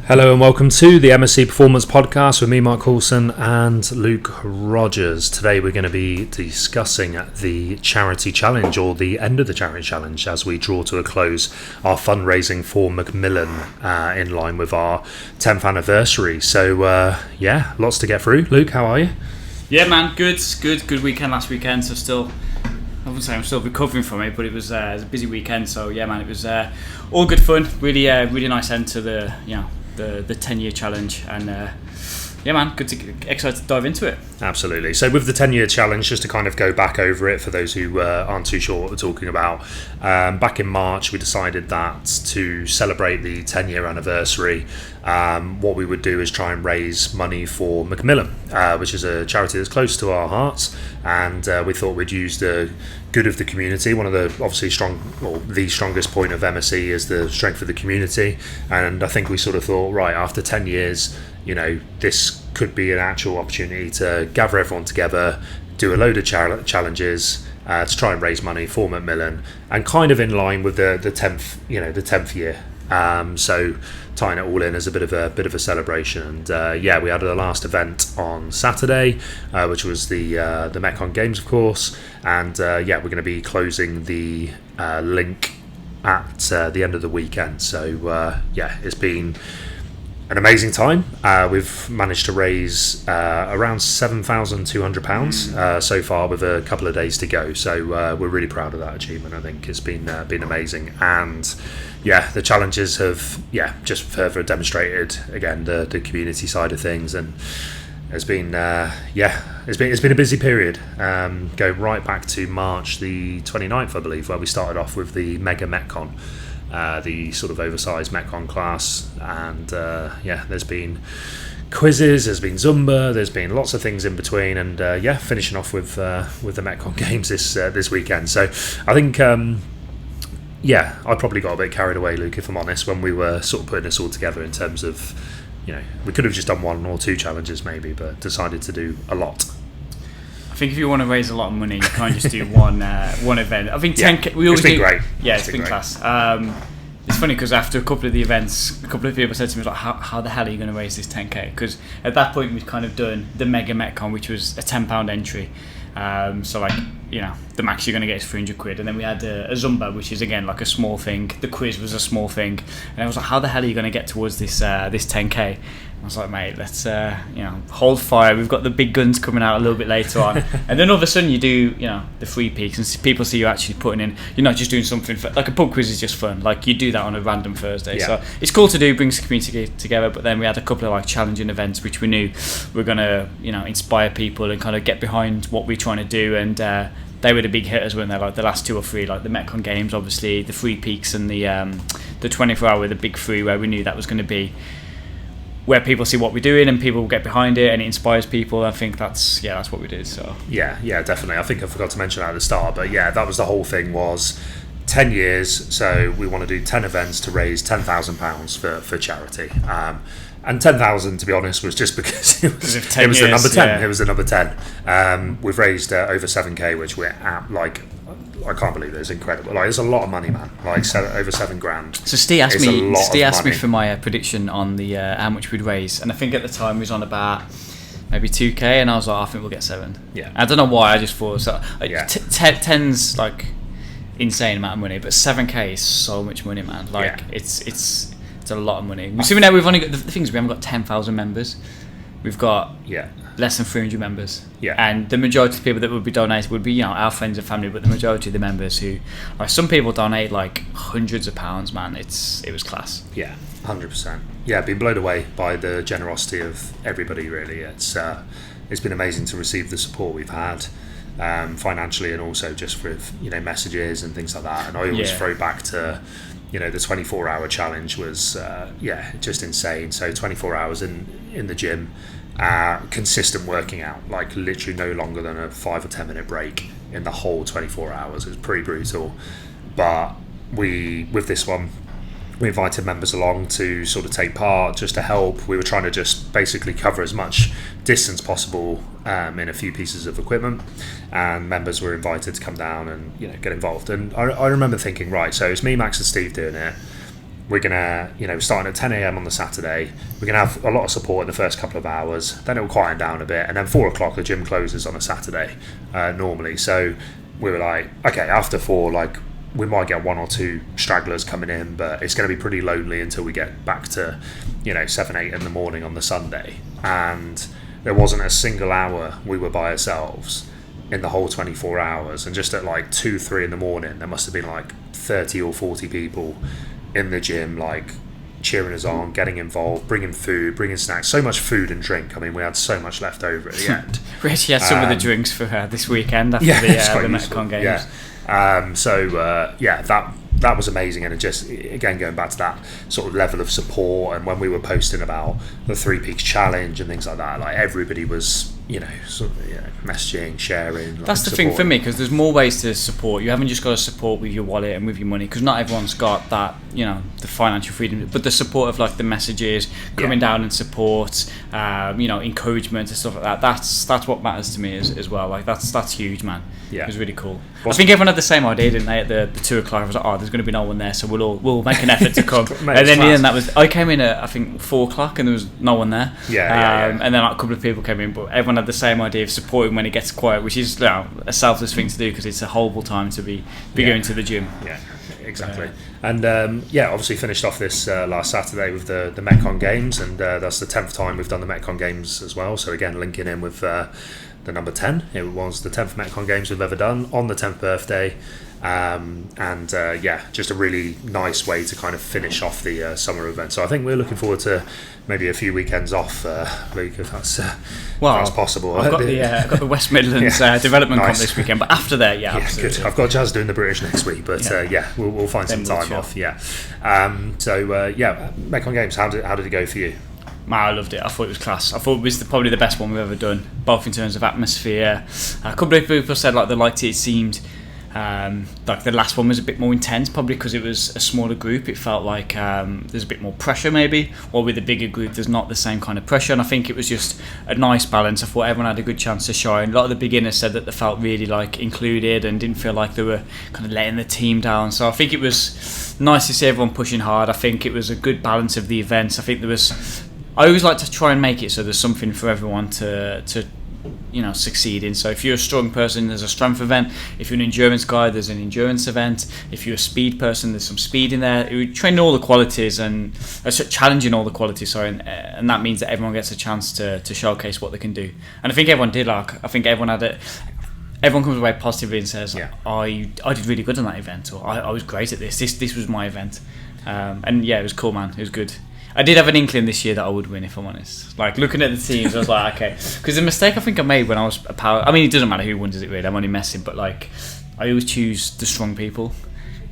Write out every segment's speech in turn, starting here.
Hello and welcome to the MSC Performance Podcast with me, Mark Coulson, and Luke Rogers. Today we're going to be discussing the charity challenge, or the end of the charity challenge, as we draw to a close our fundraising for Macmillan in line with our 10th anniversary. So lots to get through. Luke, how are you? Yeah, man, good weekend last weekend. So I wouldn't say I'm still recovering from it, but it was a busy weekend. So yeah, man, it was all good fun. Really nice end to the 10-year challenge, and excited to dive into it. Absolutely. So with the 10-year challenge, just to kind of go back over it for those who aren't too sure what we're talking about, back in March we decided that to celebrate the 10-year anniversary, what we would do is try and raise money for Macmillan, which is a charity that's close to our hearts, and we thought we'd use the good of the community. One of the the strongest point of MSC is the strength of the community, and I think we sort of thought, right, after 10 years, this could be an actual opportunity to gather everyone together, do a load of challenges to try and raise money for Macmillan, and kind of in line with the 10th year. So tying it all in as a bit of a celebration, and we had the last event on Saturday, which was the Metcon Games, of course, and we're going to be closing the link at the end of the weekend. So it's been an amazing time. We've managed to raise around £7,200 so far, with a couple of days to go. So we're really proud of that achievement. I think it's been amazing, and the challenges have just further demonstrated again the community side of things, and it's been it's been a busy period, going right back to March the 29th, I believe, where we started off with the Mega Metcon. The sort of oversized Metcon class, and there's been quizzes, there's been Zumba, there's been lots of things in between, and finishing off with the Metcon Games this weekend. So I think I probably got a bit carried away, Luke, if I'm honest, when we were sort of putting this all together, in terms of we could have just done one or two challenges maybe, but decided to do a lot. I think if you want to raise a lot of money, you can't just do one event. I think 10K. We always it's been great. Yeah, it's been class. It's funny because after a couple of the events, a couple of people said to me, like, how the hell are you going to raise this 10K? Because at that point we'd kind of done the Mega Metcon, which was a £10 entry. The max you're going to get is £300, and then we had a Zumba, which is again like a small thing. The quiz was a small thing, and I was like, how the hell are you going to get towards this 10K? I was like, mate, let's hold fire. We've got the big guns coming out a little bit later on, and then all of a sudden you do the free peaks, and people see you actually putting in. You're not just doing something like a pub quiz is just fun. Like, you do that on a random Thursday, so it's cool to do, brings the community together. But then we had a couple of like challenging events which we knew were gonna inspire people and kind of get behind what we're trying to do, and they were the big hitters, weren't they? Like the last two or three, like the Metcon Games, obviously, the free peaks, and the 24-hour, the big three, where we knew that was going to be where people see what we're doing and people will get behind it and it inspires people. I think that's what we did. So yeah, definitely. I think I forgot to mention that at the start, but that was the whole thing, was 10 years, so we want to do 10 events to raise £10,000 for charity. And 10,000, to be honest, was just because it was the number 10. Yeah. It was the number 10. We've raised over 7K, which we're at, like, I can't believe it. It's incredible. Like, it's a lot of money, man. Like, over $7,000. So Steve asked me for my prediction on the how much we'd raise, and I think at the time we was on about maybe 2K, and I was like, I think we'll get 7. Yeah. I don't know why. I just thought so. 10's like insane amount of money, but 7K is so much money, man. Like, it's a lot of money. So now we've only got the things. We haven't got 10,000 members. We've got less than 300 members. Yeah. And the majority of the people that would be donating would be our friends and family, but the majority of the members who, like, some people donate like hundreds of pounds, man. It was class. Yeah, 100%. Yeah, been blown away by the generosity of everybody. Really, it's been amazing to receive the support we've had. Financially, and also just with messages and things like that. And I always throw back to the 24-hour challenge was just insane. So 24 hours in the gym, consistent working out, like literally no longer than a 5 or 10 minute break in the whole 24 hours. It was pretty brutal, but with this one, we invited members along to sort of take part, just to help. We were trying to just basically cover as much distance possible in a few pieces of equipment, and members were invited to come down and get involved. And I remember thinking, right, so it's me, Max and Steve doing it. we're gonna, starting at 10 a.m. on the Saturday, we're gonna have a lot of support in the first couple of hours. Then it'll quieten down a bit, and then 4 o'clock the gym closes on a Saturday normally. So we were like, okay, after 4, like, we might get 1 or 2 stragglers coming in, but it's going to be pretty lonely until we get back to 7, 8 in the morning on the Sunday. And there wasn't a single hour we were by ourselves in the whole 24 hours. And just at like 2, 3 in the morning, there must have been like 30 or 40 people in the gym, like cheering us on, getting involved, bringing food, bringing snacks, so much food and drink. I mean, we had so much left over at the end. We actually had some of the drinks for this weekend after the Metcon games. Yeah. That was amazing, and it just, again, going back to that sort of level of support, and when we were posting about the 3 Peaks challenge and things like that, like everybody was messaging, sharing. That's the thing for me, because there's more ways to support. You haven't just got to support with your wallet and with your money, because not everyone's got that, the financial freedom, but the support of like the messages, coming down and support, encouragement and stuff like that. That's what matters to me as well. Like that's huge, man. Yeah, it was really cool. I think everyone had the same idea, didn't they? At the 2 o'clock, I was like, there's going to be no one there, so we'll make an effort to come. And then I came in at I think 4 o'clock, and there was no one there. And then like, a couple of people came in, but everyone had the same idea of supporting when it gets quiet, which is a selfless thing to do, because it's a horrible time to be going to the gym. Yeah, exactly. And obviously finished off this last Saturday with the Metcon games, and that's the 10th time we've done the Metcon games as well. So again, linking in with the number 10. It was the 10th Metcon games we've ever done on the 10th birthday. Just a really nice way to kind of finish off the summer event. So I think we're looking forward to maybe a few weekends off, Luke, if that's possible. I've got the West Midlands Development Comp this weekend, but after that, good. I've got Jazz doing the British next week, but we'll find some time off. Metcon Games, how did it go for you? Man, I loved it. I thought it was class. I thought it was probably the best one we've ever done, both in terms of atmosphere. A couple of people said like they liked it. It seemed like the last one was a bit more intense, probably because it was a smaller group. It felt like there's a bit more pressure maybe, or with a bigger group there's not the same kind of pressure, and I think it was just a nice balance. I thought everyone had a good chance to shine. A lot of the beginners said that they felt really like included and didn't feel like they were kind of letting the team down, so I think it was nice to see everyone pushing hard. I think it was a good balance of the events. I always like to try and make it so there's something for everyone to succeed in. So if you're a strong person, there's a strength event. If you're an endurance guy, there's an endurance event. If you're a speed person, there's some speed in there. We're training all the qualities and challenging all the qualities. And that means that everyone gets a chance to showcase what they can do. And I think everyone did. Like, I think everyone had it. Everyone comes away positively and says, I did really good on that event, or I was great at this. This was my event. It was cool, man. It was good. I did have an inkling this year that I would win, if I'm honest. Like, looking at the teams, I was like, okay. Because the mistake I think I made when I was a power... I mean, it doesn't matter who wins, does it really? I'm only messing. But, like, I always choose the strong people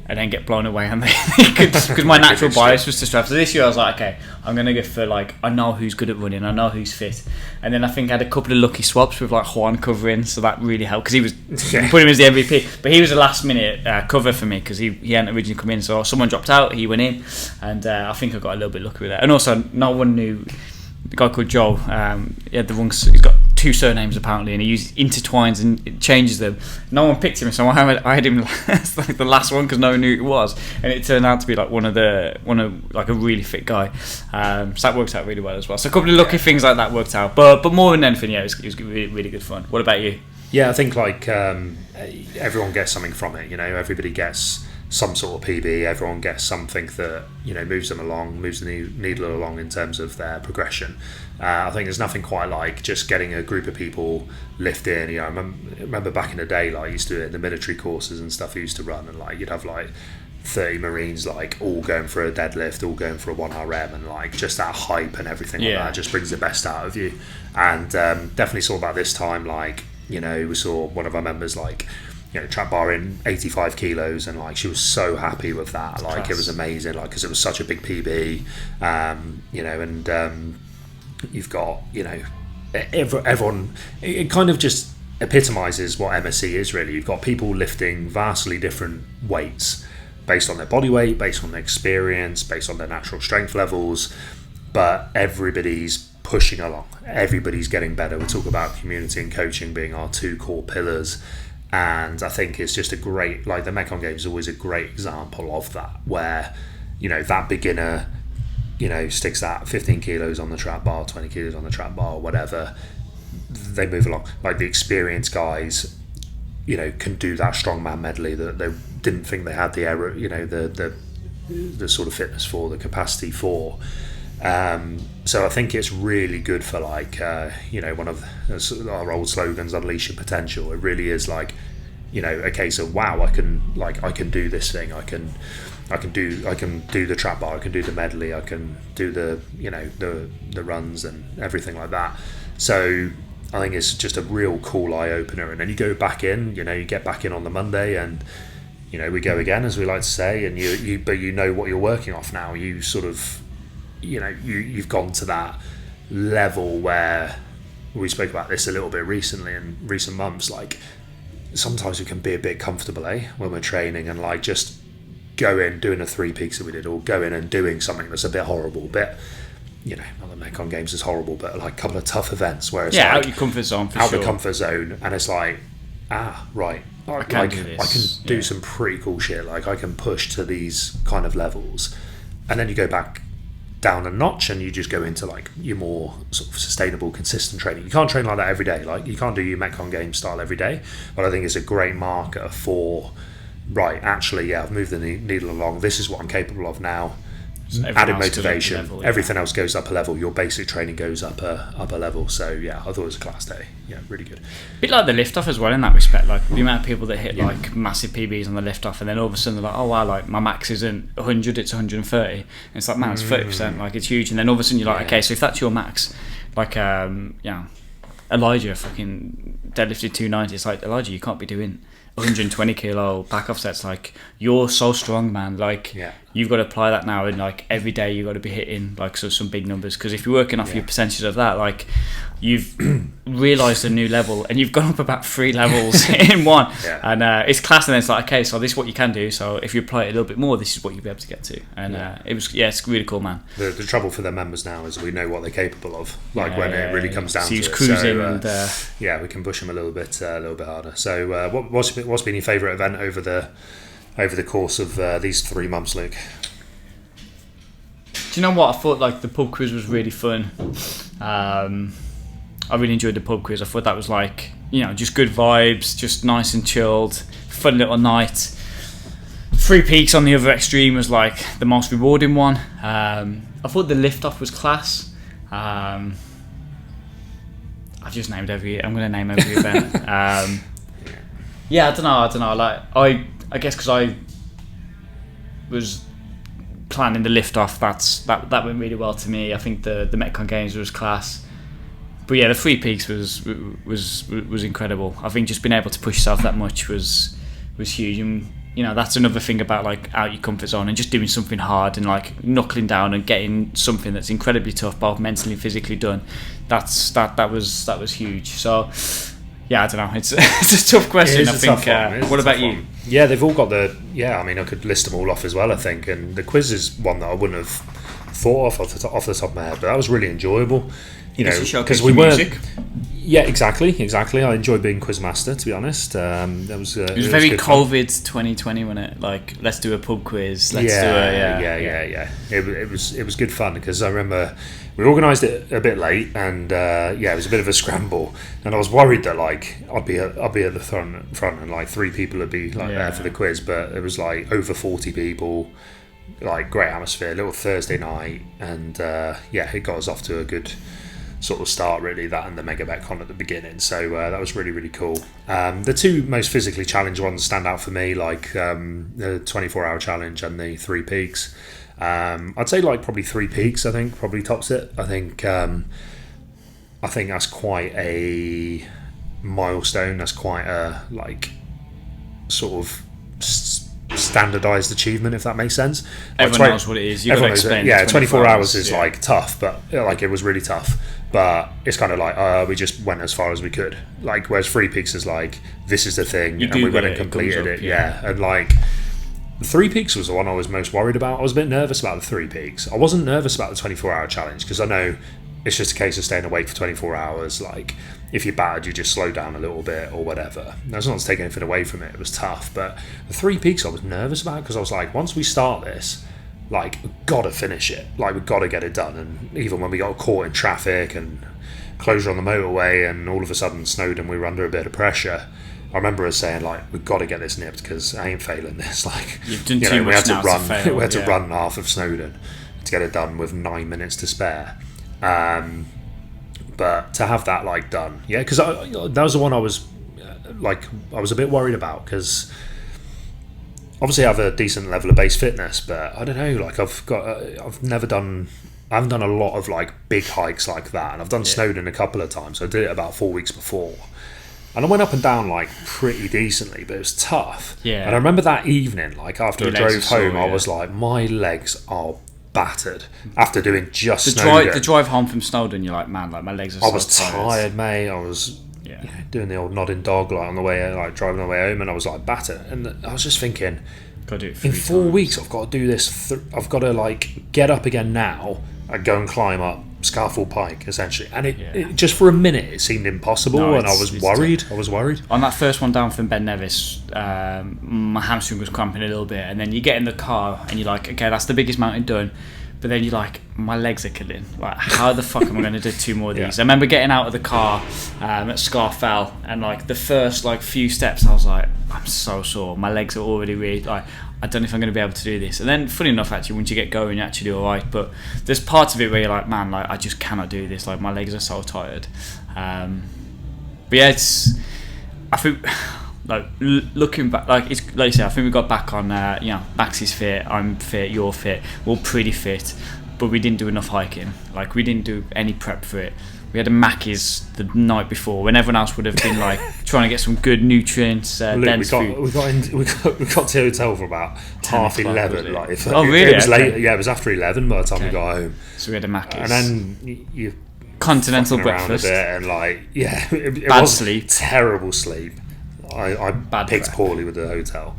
and then get blown away. Because my natural bias was to strap. So this year I was like, okay, I'm going to go for, like, I know who's good at running. I know who's fit. And then I think I had a couple of lucky swaps with, like, Juan covering. So that really helped. Because he was... put him as the MVP. But he was a last-minute cover for me because he hadn't originally come in. So someone dropped out. He went in. And I think I got a little bit lucky with that. And also, no one knew... The guy called Joel, he had the wrong... He's got 2 surnames apparently, and he intertwines and changes them. No one picked him, so I had him last, like the last one, because no one knew who it was, and it turned out to be like one of like a really fit guy. So that worked out really well as well. So a couple of lucky things like that worked out, but more than anything, it was really, really good fun. What about you? Yeah, I think like everyone gets something from it. Everybody gets some sort of PB. Everyone gets something that moves them along, moves the needle along in terms of their progression. I think there's nothing quite like just getting a group of people lift in. I remember back in the day, like I used to do it in the military courses and stuff I used to run, and like you'd have like 30 Marines like all going for a deadlift, all going for a 1RM, and like just that hype and everything like that just brings the best out of you. And definitely saw that this time. Like we saw one of our members like trap bar in 85 kilos, and like she was so happy with that. Like class. It was amazing, like because it was such a big PB, you've got everyone. It kind of just epitomizes what MSC is really. You've got people lifting vastly different weights based on their body weight, based on their experience, based on their natural strength levels, but everybody's pushing along, everybody's getting better. We talk about community and coaching being our 2 core pillars. And I think it's just a great, like the Metcon Games is always a great example of that, where that beginner, sticks that 15 kilos on the trap bar, 20 kilos on the trap bar, whatever, they move along. Like the experienced guys, can do that strongman medley that they didn't think they had the error, the sort of fitness for, the capacity for. So I think it's really good for one of our old slogans, unleash your potential. It really is a case of, wow, I can do this thing. I can do the trap bar, I can do the medley, I can do the runs and everything like that. So I think it's just a real cool eye opener. And then you go back in, you get back in on the Monday, and we go again, as we like to say, and but what you're working off now. You sort of you've gone to that level where we spoke about this a little bit recently in recent months. Like sometimes we can be a bit comfortable, when we're training, and just go in doing the 3 peaks that we did, or go in and doing something that's a bit horrible, not the Mekong Games is horrible, but a couple of tough events where it's out your comfort zone, for out sure. the comfort zone, and it's right, I can do some pretty cool shit. I can push to these kind of levels, and then you go back down a notch and you just go into your more sort of sustainable, consistent training. You can't train like that every day. You can't do your Mekong Games style every day, but I think it's a great marker for I've moved the needle along. This is what I'm capable of now. Added motivation, level, everything else goes up a level. Your basic training goes up a level. So I thought it was a class day. Really good. A bit like the lift off as well in that respect. The amount of people that hit massive PBs on the lift off, and then all of a sudden they're like, oh wow, my max isn't 100, it's 130. And it's man, it's 30%. It's huge. And then all of a sudden you're okay, so if that's your max, Elijah fucking deadlifted 290. It's Elijah, you can't be doing 120 kilo back offsets. You're so strong, man. You've got to apply that now, and every day you've got to be hitting some big numbers, because if you're working off your percentages of that, you've realised a new level, and you've gone up about 3 levels in one. And it's class. And then it's okay, so this is what you can do, so if you apply it a little bit more, this is what you'll be able to get to. And it's really cool, man. The trouble for the members now is we know what they're capable of, when it really comes down to it. Cruising, and we can push them a little bit harder. So what's been your favourite event over the course of these 3 months, Luke? Do you know what? I thought the pub quiz was really fun. I really enjoyed the pub quiz. I thought that was just good vibes, just nice and chilled, fun little night. 3 peaks on the other extreme was the most rewarding one. I thought the lift off was class. I've just named I'm going to name every event. I don't know. I guess because I was planning the lift off, that went really well to me. I think the Metcon Games was class. But the 3 peaks was incredible. I think just being able to push yourself that much was huge. And that's another thing about out your comfort zone and just doing something hard and knuckling down and getting something that's incredibly tough, both mentally and physically done. That was huge. So I don't know. It's a tough question. I think. What about you? Yeah, they've all got I could list them all off as well, I think. And the quiz is one that I wouldn't have thought off the top of my head, but that was really enjoyable. Because we were. Yeah, exactly. I enjoyed being quizmaster, to be honest. It was very COVID 2020, wasn't it? Let's do a pub quiz. Let's do a It was good fun, because I remember we organised it a bit late, and it was a bit of a scramble. And I was worried that I'd be at the front, and 3 people would be there for the quiz, but it was over 40 people. Great atmosphere, little Thursday night, and it got us off to a good sort of start, really, that and the Mega Betcon at the beginning. So that was really, really cool. The 2 most physically challenged ones stand out for me, the 24-hour challenge and the 3 peaks. I'd say probably 3 peaks, I think, probably tops it. I think that's quite a milestone. That's quite a sort of standardised achievement, if that makes sense. Everyone knows what it is. You've got to explain. 24 hours is tough, but it was really tough. But it's kind of we just went as far as we could. Whereas 3 peaks is this is the thing, and we went and completed it. And the 3 peaks was the one I was most worried about. I was a bit nervous about the 3 peaks. I wasn't nervous about the 24-hour challenge, because I know it's just a case of staying awake for 24 hours. If you're bad, you just slow down a little bit or whatever. That's not to take anything away from it. It was tough. But the 3 peaks I was nervous about, because I was once we start this, like, we've got to finish it. Like, we've got to get it done. And even when we got caught in traffic and closure on the motorway, and all of a sudden snowed and we were under a bit of pressure, I remember us saying, like, we've got to get this nipped because I ain't failing this. Like, you've done too much now to fail. We had to run half of Snowdon to get it done with 9 minutes to spare. But to have that, like, done, yeah, because that was the one I was a bit worried about, because obviously I have a decent level of base fitness, but I don't know, like, I haven't done a lot of, like, big hikes like that, and I've done Snowdon a couple of times. I did it about 4 weeks before, and I went up and down, like, pretty decently, but it was tough. Yeah. And I remember that evening, like, after I drove home, sore, I was like, my legs are battered after doing just Snowdon. The drive home from Snowdon, you're like, man, like, my legs are so I was tired, mate. I was doing the old nodding dog, like, on the way, like, driving on the way home, and I was, like, battered. And I was just thinking, gotta do it in 4 weeks, I've got to do this. I've got to, like, get up again now and go and climb up Scarford Pike, essentially. And it just for a minute, it seemed impossible, and I was worried. I was worried. On that first one down from Ben Nevis, my hamstring was cramping a little bit, and then you get in the car and you're like, okay, that's the biggest mountain done. But then you're like, my legs are killing. Like, how the fuck am I going to do 2 more of these? I remember getting out of the car at Scarfell, and, like, the first, like, few steps, I was like, I'm so sore. My legs are already really, like, I don't know if I'm going to be able to do this. And then, funny enough, actually, once you get going, you're actually all right. But there's parts of it where you're like, man, like, I just cannot do this. Like, my legs are so tired. But yeah, I think, like, looking back, like, it's like you say, I think we got back on, Max is fit, I'm fit, you're fit, we're all pretty fit, but we didn't do enough hiking. Like, we didn't do any prep for it. We had a Mackey's the night before when everyone else would have been, like, trying to get some good nutrients, dense food. We got to the hotel for about 11:30. Like, oh, really? It was late. Yeah, it was after 11 by the time we got home. So we had a Mackey's, and then you continental breakfast, around a bit, and, like, it bad was sleep, terrible sleep. I picked poorly with the hotel.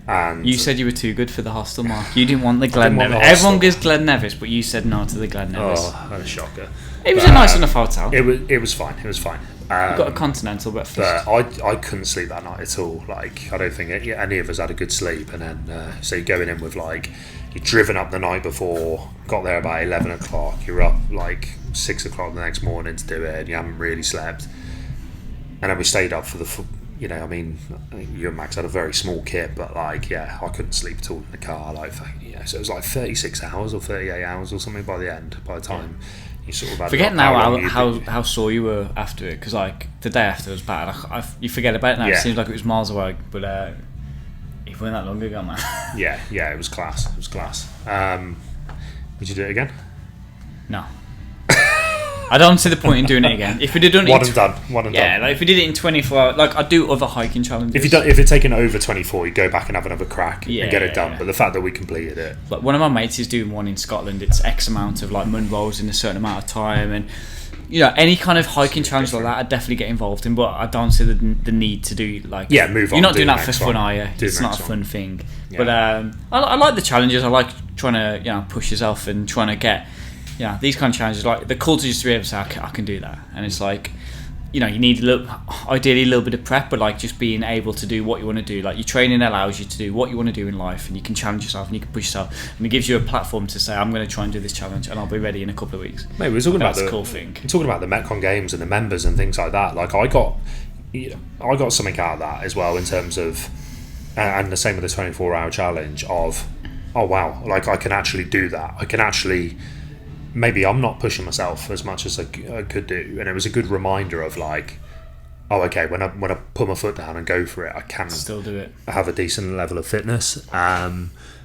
And you said you were too good for the hostel, Mark. You didn't want the Glen Nevis. Everyone gives Glen Nevis, but you said no to the Glen Nevis. Oh, what a shocker. It was a nice enough hotel. It was fine. It was fine. You got a continental breakfast. But I couldn't sleep that night at all. Like, I don't think any of us had a good sleep. And then, so you're going in with, like, you're driven up the night before, got there about 11 o'clock, you're up, like, 6 o'clock the next morning to do it, and you haven't really slept. And then we stayed up for the... You know, I mean, you and Max had a very small kit, but, like, I couldn't sleep at all in the car. Like, so it was like 36 hours or 38 hours or something by the time you sort of had. Forget now how sore you were after it, because, like, the day after was bad. You forget about it now. It seems like it was miles away, but it wasn't that long ago, man. yeah, it was class. It was class. Would you do it again? No. I don't see the point in doing it again. If we did done it, one and done. Like, if we did it in 24 hours, like, I'd do other hiking challenges. If you're taking it over 24, you go back and have another crack and get it done. But the fact that we completed it, like, one of my mates is doing one in Scotland. It's X amount of, like, mud rolls in a certain amount of time, and, you know, any kind of hiking challenge like that, I'd definitely get involved in. But I don't see the need to do, like, move on. You're not doing that for fun, are you? It's not a fun thing. Yeah. But I like the challenges. I like trying to, you know, push yourself and trying to get. Yeah, these kind of challenges, like, the culture just to be able to say, I can do that. And it's like, you know, you need ideally a little bit of prep, but, like, just being able to do what you want to do. Like, your training allows you to do what you want to do in life, and you can challenge yourself and you can push yourself, and it gives you a platform to say, I'm going to try and do this challenge, and I'll be ready in a couple of weeks. Mate, we're talking about the cool thing. We're talking about the Metcon Games and the members and things like that. Like, I got something out of that as well, in terms of, and the same with the 24-hour challenge of, oh wow, like, I can actually do that. I can actually. Maybe I'm not pushing myself as much as I could do, and it was a good reminder of, like, oh, okay, when I put my foot down and go for it, I can still do it. Have a decent level of fitness.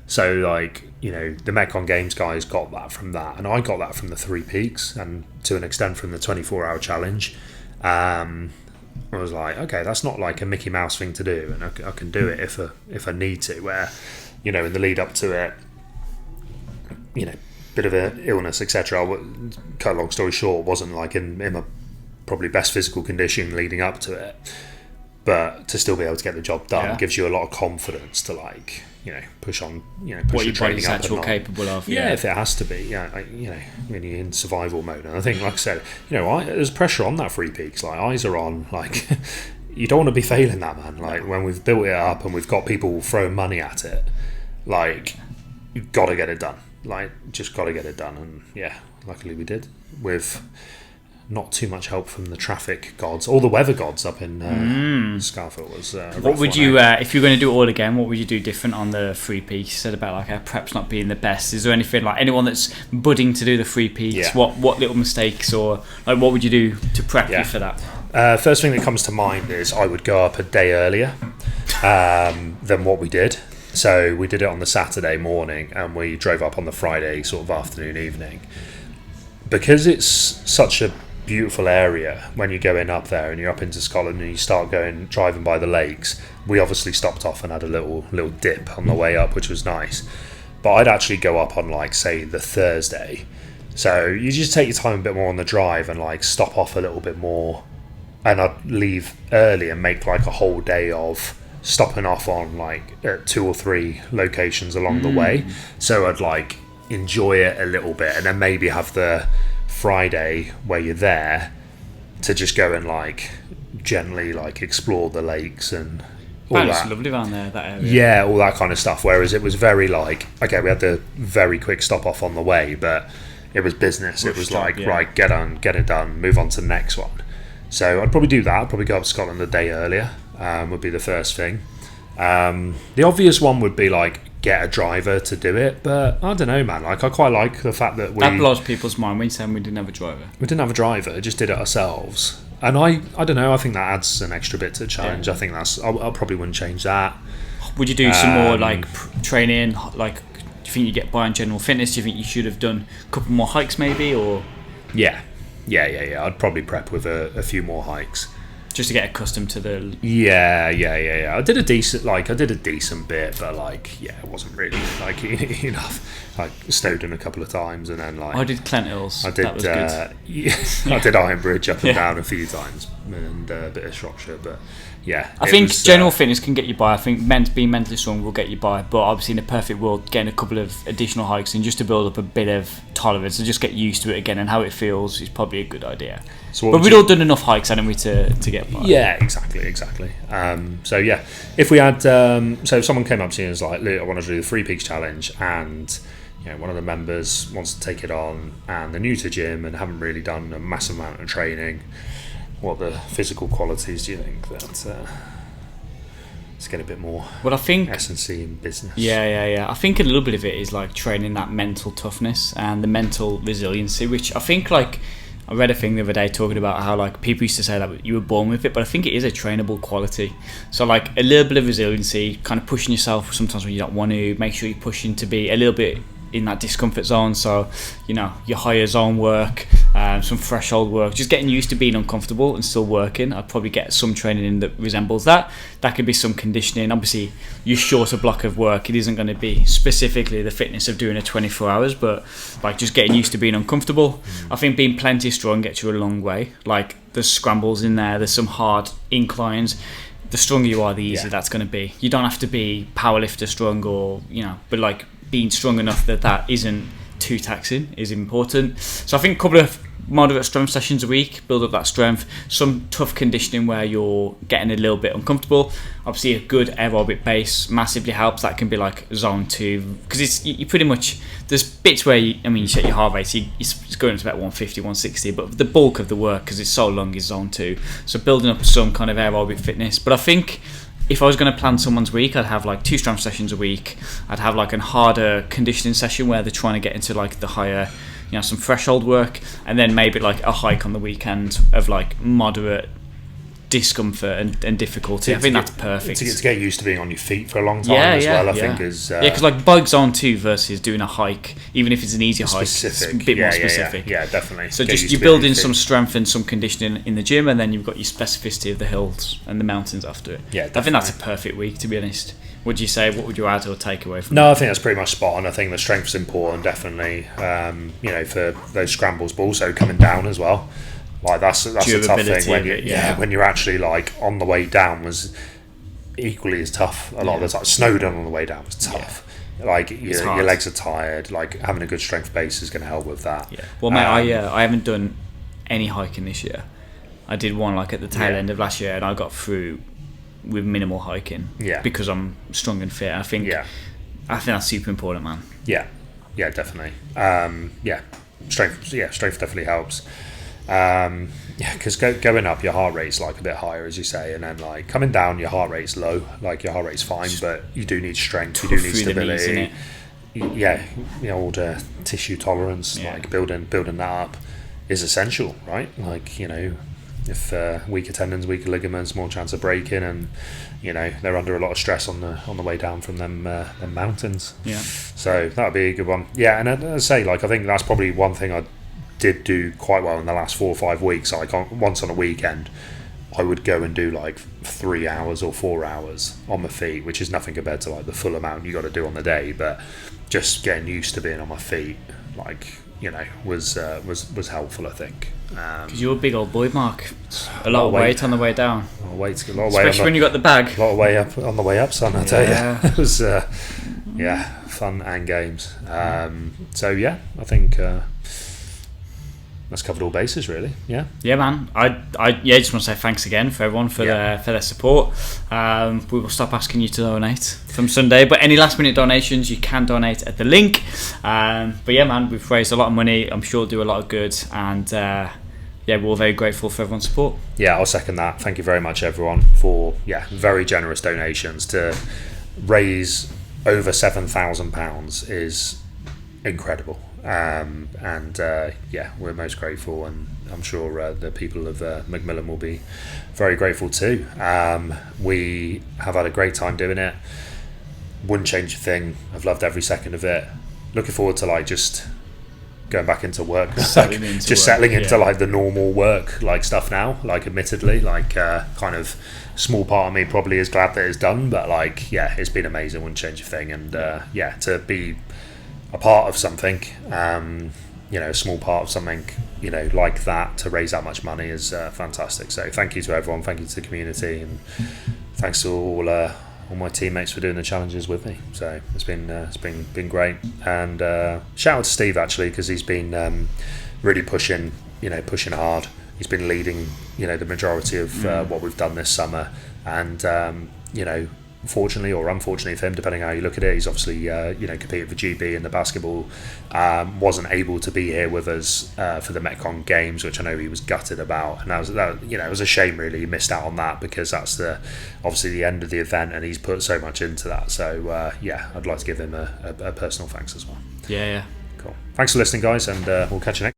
So, like, you know, the Metcon Games guys got that from that, and I got that from the 3 Peaks, and to an extent from the 24-hour challenge. I was like, okay, that's not like a Mickey Mouse thing to do, and I can do it if I need to. Where, you know, in the lead up to it, you know, bit of an illness, etc. Cut a long story short, wasn't like in my probably best physical condition leading up to it, but to still be able to get the job done gives you a lot of confidence to, like, you know, push on, you know, push what your training up actually capable of. Yeah, if it has to be, you know, when you're in survival mode. And I think, like I said, you know, there's pressure on that 3 Peaks. Like, eyes are on. Like, you don't want to be failing that, man. Like, when we've built it up and we've got people throwing money at it, like, you've got to get it done. like just got to get it done, and yeah, luckily we did with not too much help from the traffic gods or the weather gods up in Scarfield. Was what would you if you're going to do it all again, what would you do different on the free peaks? You said about like our preps not being the best. Is there anything, like anyone that's budding to do the free peaks, what little mistakes, or like what would you do to prep you for that? First thing that comes to mind is I would go up a day earlier than what we did. So we did it on the Saturday morning and we drove up on the Friday sort of afternoon, evening. Because it's such a beautiful area when you're going up there and you're up into Scotland and you start driving by the lakes, we obviously stopped off and had a little dip on the way up, which was nice. But I'd actually go up on like, say, the Thursday. So you just take your time a bit more on the drive and like stop off a little bit more, and I'd leave early and make like a whole day of stopping off on like 2 or 3 locations along the way. So I'd like enjoy it a little bit, and then maybe have the Friday where you're there to just go and like gently like explore the lakes and all that. It's lovely around there, that area. Yeah, all that kind of stuff. Whereas it was very like, okay, we had the very quick stop off on the way, but it was business. It was like, right, get it done, move on to the next one. So I'd probably do that. I'd probably go up to Scotland a day earlier, would be the first thing. The obvious one would be like get a driver to do it, but I don't know, man. Like I quite like the fact that that blows people's mind when you say we didn't have a driver. We didn't have a driver, just did it ourselves. And I don't know. I think that adds an extra bit to the challenge. I think that's. I probably wouldn't change that. Would you do some more like training? Like, do you think you get by on general fitness? Do you think you should have done a couple more hikes, maybe, or? Yeah. I'd probably prep with a few more hikes. Just to get accustomed to the... Yeah. I did a decent bit, but like, yeah, it wasn't really like enough. I Snowdon a couple of times, and then like... I did Clent Hills. That was good. I did Iron Bridge up and down a few times, and a bit of Shropshire, but yeah. I think general fitness can get you by. I think being mentally strong will get you by, but obviously in a perfect world, getting a couple of additional hikes and just to build up a bit of tolerance and just get used to it again and how it feels is probably a good idea. But we'd all done enough hikes, hadn't we, to get by? Yeah, exactly. So yeah, if we had, so if someone came up to you and was like, "Look, I want to do the 3 Peaks Challenge," and one of the members wants to take it on, and they're new to gym and haven't really done a massive amount of training, what the physical qualities do you think that let's get a bit more? Well, I think S&C in business. Yeah. I think a little bit of it is like training that mental toughness and the mental resiliency, which I think like. I read a thing the other day talking about how like people used to say that you were born with it, but I think it is a trainable quality. So like a little bit of resiliency, kind of pushing yourself sometimes when you don't want to, make sure you're pushing to be a little bit in that discomfort zone. So your higher zone work, some threshold work, just getting used to being uncomfortable and still working. I'd probably get some training in that resembles that. That could be some conditioning. Obviously your shorter block of work, it isn't going to be specifically the fitness of doing a 24 hours, but like just getting used to being uncomfortable. I think being plenty strong gets you a long way. Like there's scrambles in there, there's some hard inclines. The stronger you are, the easier that's going to be. You don't have to be powerlifter strong or but like being strong enough that isn't too taxing is important. So I think a couple of moderate strength sessions a week, build up that strength. Some tough conditioning where you're getting a little bit uncomfortable. Obviously a good aerobic base massively helps. That can be like zone 2, because you pretty much, there's bits where you set your heart rate, it's going to about 150, 160, but the bulk of the work, because it's so long, is zone 2. So building up some kind of aerobic fitness. But I think if I was going to plan someone's week, I'd have like 2 strength sessions a week. I'd have like a harder conditioning session where they're trying to get into like the higher, some threshold work, and then maybe like a hike on the weekend of like moderate discomfort and difficulty. I think that's perfect. To get used to being on your feet for a long time as well, I think is... because like bike zone 2 versus doing a hike, even if it's an easier hike, it's a bit more specific. Yeah, definitely. So just you build in some strength and some conditioning in the gym, and then you've got your specificity of the hills and the mountains after it. Yeah, definitely. I think that's a perfect week, to be honest. Would you say, what would you add or take away from No, I think that's pretty much spot on. I think the strength's important, definitely, for those scrambles, but also coming down as well. Like that's a tough thing when you're actually like on the way down was equally as tough. A lot of the time, Snowdon on the way down was tough. Yeah. Like your legs are tired. Like having a good strength base is going to help with that. Yeah. Well, mate, I haven't done any hiking this year. I did one like at the tail end of last year, and I got through with minimal hiking. Yeah. Because I'm strong and fit. I think that's super important, man. Yeah. yeah, definitely. Strength definitely helps. Because going up, your heart rate's like a bit higher, as you say, and then like coming down, your heart rate's low. Like your heart rate's fine, but you do need strength, you do need stability. All the tissue tolerance, like building that up is essential, right? Like, if weaker tendons, weaker ligaments, more chance of breaking, and they're under a lot of stress on the way down from them mountains. Yeah. So that would be a good one. Yeah, and I say, like, I think that's probably one thing I did do quite well in the last 4 or 5 weeks. Like once on a weekend, I would go and do like 3 hours or 4 hours on my feet, which is nothing compared to like the full amount you got to do on the day. But just getting used to being on my feet, like, was helpful, I think. Because you're a big old boy, Mark. A lot of weight on the way down. A lot of weight, especially when you got the bag. A lot of way up on the way up, son. I tell you, it was fun and games. So yeah, I think. That's covered all bases, really. Yeah, man. I just want to say thanks again for everyone for their support. We will stop asking you to donate from Sunday, but any last minute donations you can donate at the link. But yeah, man, we've raised a lot of money. I'm sure it'll do a lot of good, and we're all very grateful for everyone's support. Yeah, I'll second that. Thank you very much, everyone, for very generous donations. To raise over £7,000 is incredible. We're most grateful, and I'm sure the people of Macmillan will be very grateful too. We have had a great time doing it. Wouldn't change a thing. I've loved every second of it. Looking forward to like just going back into work, settling into like the normal work like stuff now. Like, admittedly, like kind of small part of me probably is glad that it's done, but like it's been amazing. Wouldn't change a thing, and to be a part of something, a small part of something, like that, to raise that much money is fantastic. So thank you to everyone, thank you to the community, and thanks to all my teammates for doing the challenges with me. So it's been great. And shout out to Steve, actually, because he's been really pushing hard. He's been leading the majority of what we've done this summer, and fortunately or unfortunately for him, depending on how you look at it, he's obviously competed for GB in the basketball, wasn't able to be here with us for the Metcon games, which I know he was gutted about, and it was a shame, really. He missed out on that, because that's obviously the end of the event, and he's put so much into that. So I'd like to give him a personal thanks as well. Cool. Thanks for listening, guys, and we'll catch you next